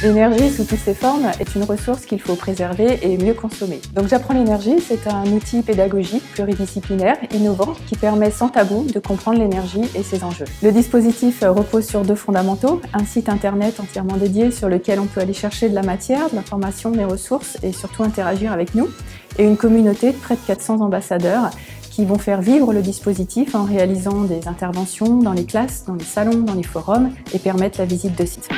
L'énergie sous toutes ses formes est une ressource qu'il faut préserver et mieux consommer. Donc J'apprends l'énergie, c'est un outil pédagogique pluridisciplinaire, innovant, qui permet sans tabou de comprendre l'énergie et ses enjeux. Le dispositif repose sur 2 fondamentaux, un site internet entièrement dédié sur lequel on peut aller chercher de la matière, de l'information, des ressources et surtout interagir avec nous, et une communauté de près de 400 ambassadeurs qui vont faire vivre le dispositif en réalisant des interventions dans les classes, dans les salons, dans les forums et permettre la visite de sites.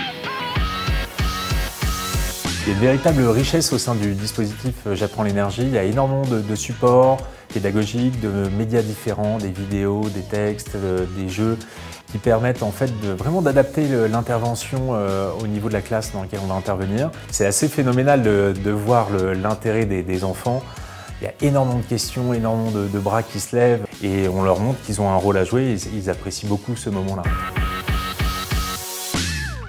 Il y a une véritable richesse au sein du dispositif J'apprends l'énergie. Il y a énormément de supports pédagogiques, de médias différents, des vidéos, des textes, des jeux qui permettent en fait vraiment d'adapter l'intervention au niveau de la classe dans laquelle on va intervenir. C'est assez phénoménal de voir l'intérêt des enfants. Il y a énormément de questions, énormément de bras qui se lèvent et on leur montre qu'ils ont un rôle à jouer et ils apprécient beaucoup ce moment-là.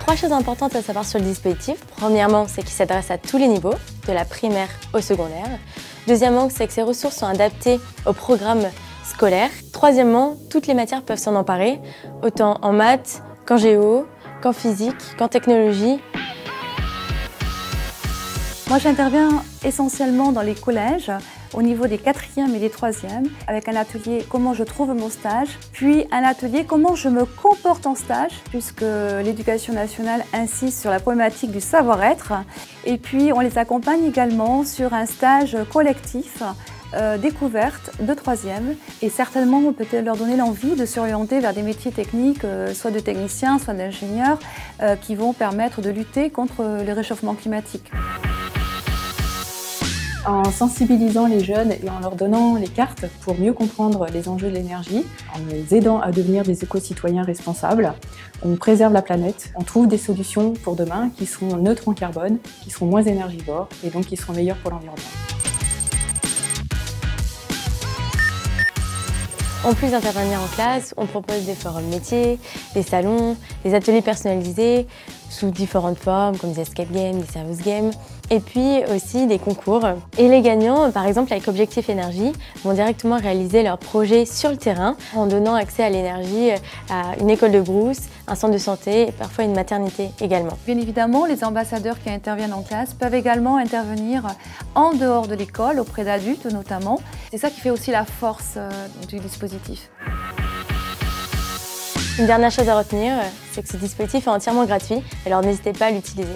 3 choses importantes à savoir sur le dispositif. Premièrement, c'est qu'il s'adresse à tous les niveaux, de la primaire au secondaire. Deuxièmement, c'est que ces ressources sont adaptées au programme scolaire. Troisièmement, toutes les matières peuvent s'en emparer, autant en maths qu'en géo, qu'en physique, qu'en technologie. Moi, j'interviens essentiellement dans les collèges, au niveau des 4e et des 3e, avec un atelier comment je trouve mon stage, puis un atelier comment je me comporte en stage, puisque l'Éducation nationale insiste sur la problématique du savoir-être. Et puis, on les accompagne également sur un stage collectif découverte de 3e, et certainement on peut leur donner l'envie de s'orienter vers des métiers techniques, soit de techniciens, soit d'ingénieurs, qui vont permettre de lutter contre le réchauffement climatique. En sensibilisant les jeunes et en leur donnant les cartes pour mieux comprendre les enjeux de l'énergie, en les aidant à devenir des éco-citoyens responsables, on préserve la planète, on trouve des solutions pour demain qui seront neutres en carbone, qui seront moins énergivores et donc qui seront meilleures pour l'environnement. En plus d'intervenir en classe, on propose des forums métiers, des salons, des ateliers personnalisés sous différentes formes comme des escape games, des service games, et puis aussi des concours. Et les gagnants, par exemple avec Objectif Énergie, vont directement réaliser leurs projets sur le terrain en donnant accès à l'énergie à une école de brousse, un centre de santé et parfois une maternité également. Bien évidemment, les ambassadeurs qui interviennent en classe peuvent également intervenir en dehors de l'école, auprès d'adultes notamment. C'est ça qui fait aussi la force du dispositif. Une dernière chose à retenir, c'est que ce dispositif est entièrement gratuit, alors n'hésitez pas à l'utiliser.